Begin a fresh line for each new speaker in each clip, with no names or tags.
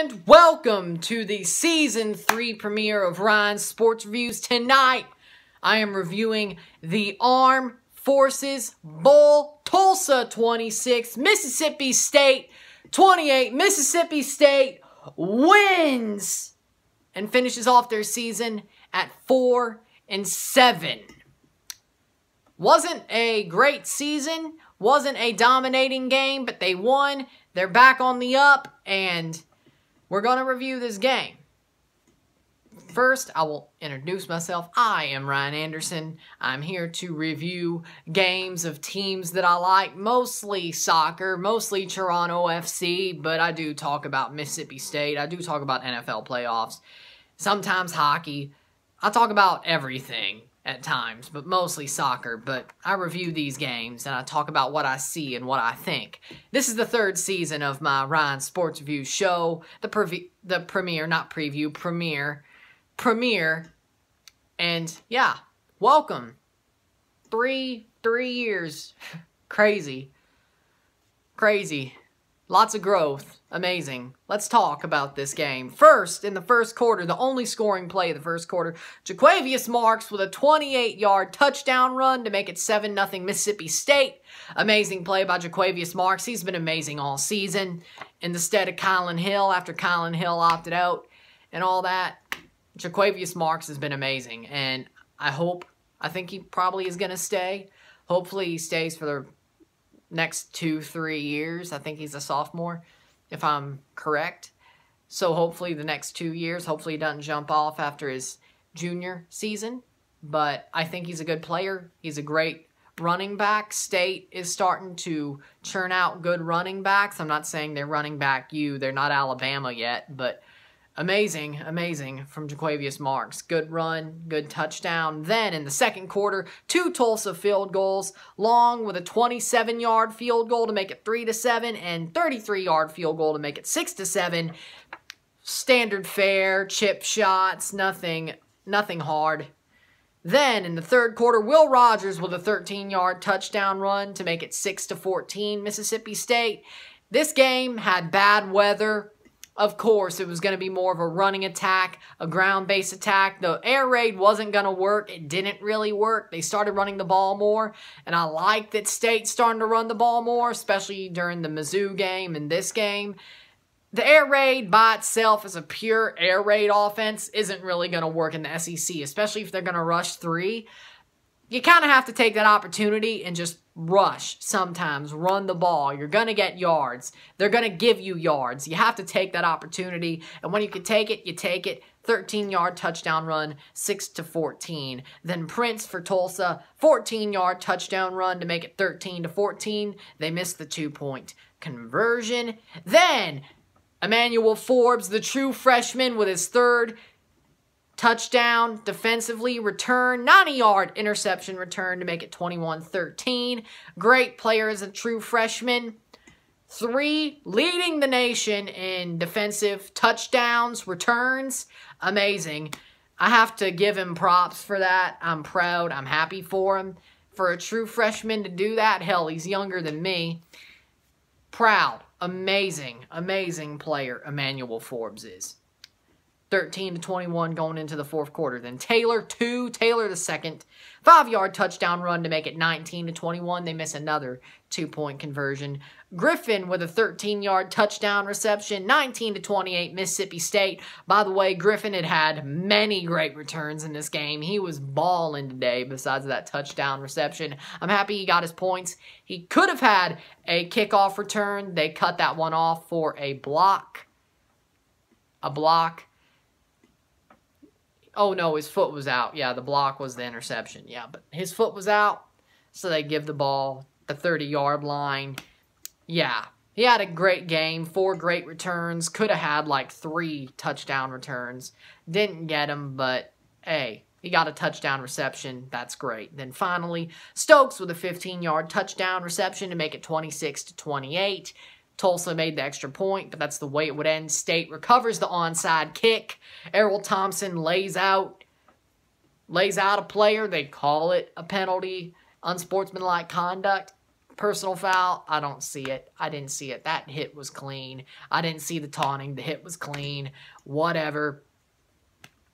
And welcome to the Season 3 premiere of Ryan's Sports Reviews. Tonight, I am reviewing the Armed Forces Bowl. Tulsa 26, Mississippi State 28. Mississippi State wins and finishes off their season at 4-7. Wasn't a great season, wasn't a dominating game, but they won. They're back on the up, and we're going to review this game. First, I will introduce myself. I am Ryan Anderson. I'm here to review games of teams that I like, mostly soccer, mostly Toronto FC, but I do talk about Mississippi State. I do talk about NFL playoffs, sometimes hockey. I talk about everything at times, but mostly soccer. But I review these games, and I talk about what I see and what I think. This is the third season of my Ryan Sports Review show, the premiere, and yeah, welcome. Three years. Crazy. Lots of growth. Amazing. Let's talk about this game. First, in the first quarter, the only scoring play of the first quarter, Jaquavius Marks with a 28-yard touchdown run to make it 7-0 Mississippi State. Amazing play by Jaquavius Marks. He's been amazing all season. Instead of Kylan Hill, after Kylan Hill opted out and all that, Jaquavius Marks has been amazing. And I think he probably is going to stay. Hopefully he stays for the next 2-3 years. I think he's a sophomore, if I'm correct. So hopefully the next 2 years, hopefully he doesn't jump off after his junior season. But I think he's a good player. He's a great running back. State is starting to churn out good running backs. I'm not saying they're running back they're not Alabama yet, but amazing from Jaquavius Marks. Good run, good touchdown. Then in the second quarter, 2 Tulsa field goals, Long with a 27-yard field goal to make it 3-7, and 33-yard field goal to make it 6-7. Standard fare, chip shots, nothing hard. Then in the third quarter, Will Rogers with a 13-yard touchdown run to make it 6-14 Mississippi State. This game had bad weather. Of course, it was going to be more of a running attack, a ground-based attack. The air raid wasn't going to work. It didn't really work. They started running the ball more, and I like that State's starting to run the ball more, especially during the Mizzou game and this game. The air raid by itself as a pure air raid offense isn't really going to work in the SEC, especially if they're going to rush 3. You kind of have to take that opportunity and just rush sometimes, run the ball. You're going to get yards. They're going to give you yards. You have to take that opportunity, and when you can take it, you take it. 13-yard touchdown run, 6-14. Then Prince for Tulsa, 14-yard touchdown run to make it 13-14. They missed the 2-point conversion. Then Emmanuel Forbes, the true freshman, with his third touchdown, defensively return, 90-yard interception return to make it 21-13. Great player as a true freshman. 3, leading the nation in defensive touchdowns, returns. Amazing. I have to give him props for that. I'm proud. I'm happy for him. For a true freshman to do that, hell, he's younger than me. Proud. Amazing player Emmanuel Forbes is. 13-21 going into the fourth quarter. Then Taylor the second. 5-yard touchdown run to make it 19-21. They miss another 2-point conversion. Griffin with a 13-yard touchdown reception. 19-28 Mississippi State. By the way, Griffin had many great returns in this game. He was balling today besides that touchdown reception. I'm happy he got his points. He could have had a kickoff return. They cut that one off for a block. Oh, no, his foot was out. Yeah, the block was the interception. Yeah, but his foot was out, so they give the ball the 30-yard line. Yeah, he had a great game, 4 great returns. Could have had like 3 touchdown returns. Didn't get them, but hey, he got a touchdown reception. That's great. Then finally, Stokes with a 15-yard touchdown reception to make it 26-28. Tulsa made the extra point, but that's the way it would end. State recovers the onside kick. Errol Thompson lays out a player. They call it a penalty, unsportsmanlike conduct. Personal foul, I don't see it. I didn't see it. That hit was clean. I didn't see the taunting. The hit was clean. Whatever.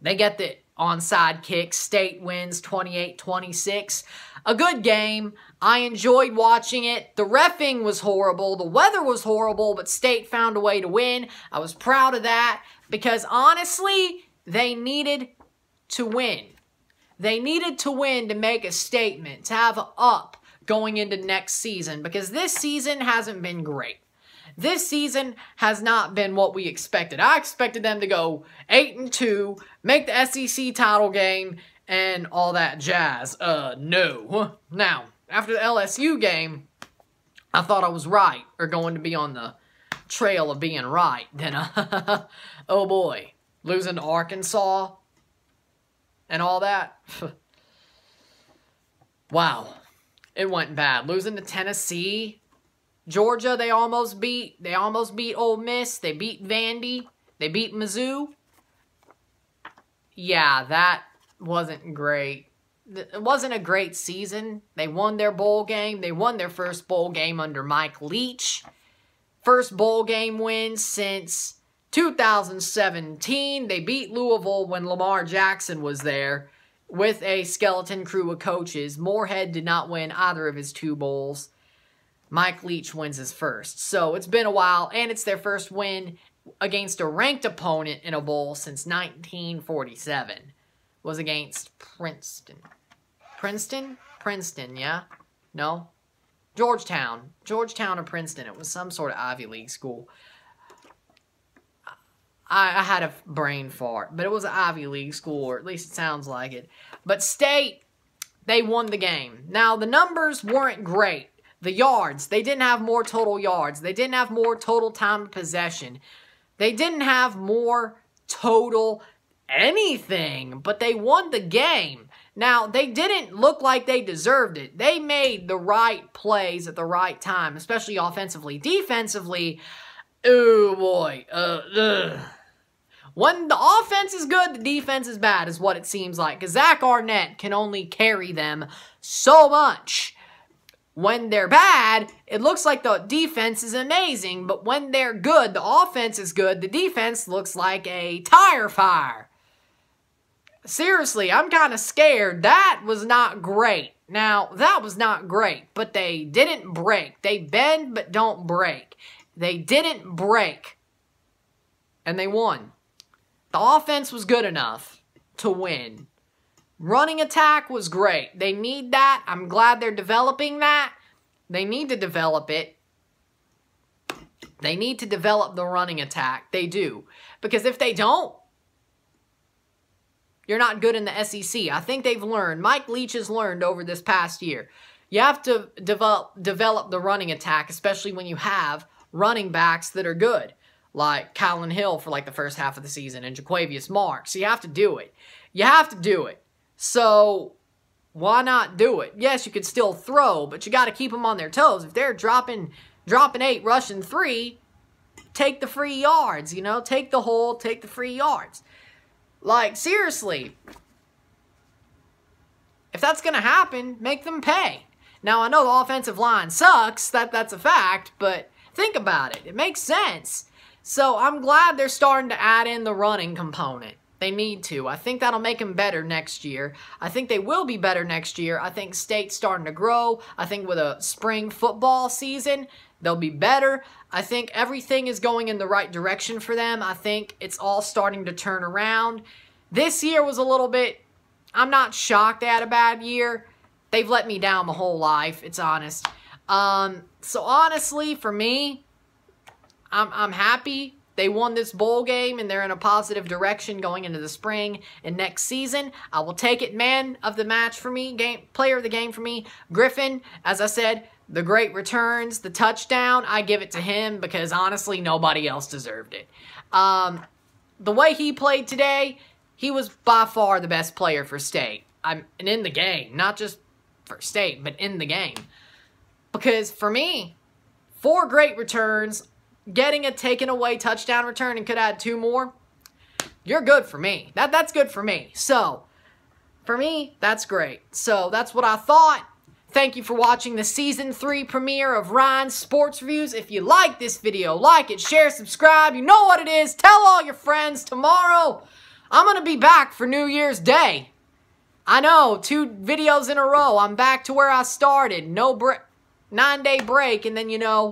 They get the onside kick. State wins 28-26. A good game. I enjoyed watching it. The reffing was horrible. The weather was horrible, but State found a way to win. I was proud of that because, honestly, they needed to win. They needed to win to make a statement, to have an up going into next season, because this season hasn't been great. This season has not been what we expected. I expected them to go 8-2, make the SEC title game, and all that jazz. No. Now, after the LSU game, I thought I was right, or going to be on the trail of being right. Then, oh boy, losing to Arkansas and all that. Wow. It went bad. Losing to Tennessee. Georgia, they almost beat. They almost beat Ole Miss. They beat Vandy. They beat Mizzou. Yeah, that wasn't great. It wasn't a great season. They won their bowl game. They won their first bowl game under Mike Leach. First bowl game win since 2017. They beat Louisville when Lamar Jackson was there with a skeleton crew of coaches. Moorhead did not win either of his 2 bowls. Mike Leach wins his first. So it's been a while, and it's their first win against a ranked opponent in a bowl since 1947. Was against Princeton. Princeton, yeah? No? Georgetown. Georgetown or Princeton. It was some sort of Ivy League school. I had a brain fart, but it was an Ivy League school, or at least it sounds like it. But State, they won the game. Now, the numbers weren't great. The yards, they didn't have more total yards. They didn't have more total time of possession. They didn't have more total anything, but they won the game. Now, they didn't look like they deserved it. They made the right plays at the right time, especially offensively. Defensively, oh boy, when the offense is good, the defense is bad, is what it seems like. Because Zach Arnett can only carry them so much. When they're bad, it looks like the defense is amazing. But when they're good, the offense is good. The defense looks like a tire fire. Seriously, I'm kind of scared. That was not great. Now, that was not great. But they didn't break. They bend but don't break. They didn't break. And they won. The offense was good enough to win. Running attack was great. They need that. I'm glad they're developing that. They need to develop it. They need to develop the running attack. They do. Because if they don't, you're not good in the SEC. I think they've learned. Mike Leach has learned over this past year. You have to develop the running attack, especially when you have running backs that are good. Like Kylan Hill for like the first half of the season and Jaquavius Marks. You have to do it. You have to do it. So, why not do it? Yes, you could still throw, but you got to keep them on their toes. If they're dropping 8, rushing 3, take the free yards, you know? Take the hole, take the free yards. Like, seriously. If that's going to happen, make them pay. Now, I know the offensive line sucks. That's a fact, but think about it. It makes sense. So, I'm glad they're starting to add in the running component. They need to. I think that'll make them better next year. I think they will be better next year. I think State's starting to grow. I think with a spring football season, they'll be better. I think everything is going in the right direction for them. I think it's all starting to turn around. This year was a little bit... I'm not shocked they had a bad year. They've let me down my whole life. It's honest. So honestly, for me, I'm happy. They won this bowl game, and they're in a positive direction going into the spring and next season. I will take it. Man of the match for me, player of the game for me, Griffin. As I said, the great returns, the touchdown, I give it to him because, honestly, nobody else deserved it. The way he played today, he was by far the best player for State. And in the game, not just for State, but in the game. Because, for me, 4 great returns, getting a taken away touchdown return and could add 2 more, you're good for me. That's good for me. So, for me, that's great. So, that's what I thought. Thank you for watching the Season 3 premiere of Ryan's Sports Reviews. If you like this video, like it, share, subscribe. You know what it is. Tell all your friends. Tomorrow, I'm going to be back for New Year's Day. I know, 2 videos in a row. I'm back to where I started. No 9-day break, and then, you know,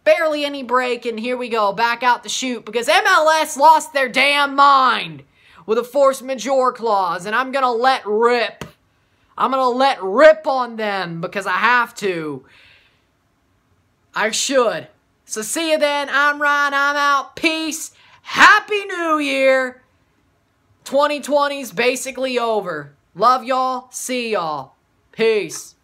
barely any break, and here we go, back out to shoot, because MLS lost their damn mind with a force majeure clause, and I'm going to let rip. I'm going to let rip on them, because I have to. I should. So see you then. I'm Ryan. I'm out. Peace. Happy New Year. 2020's basically over. Love y'all. See y'all. Peace.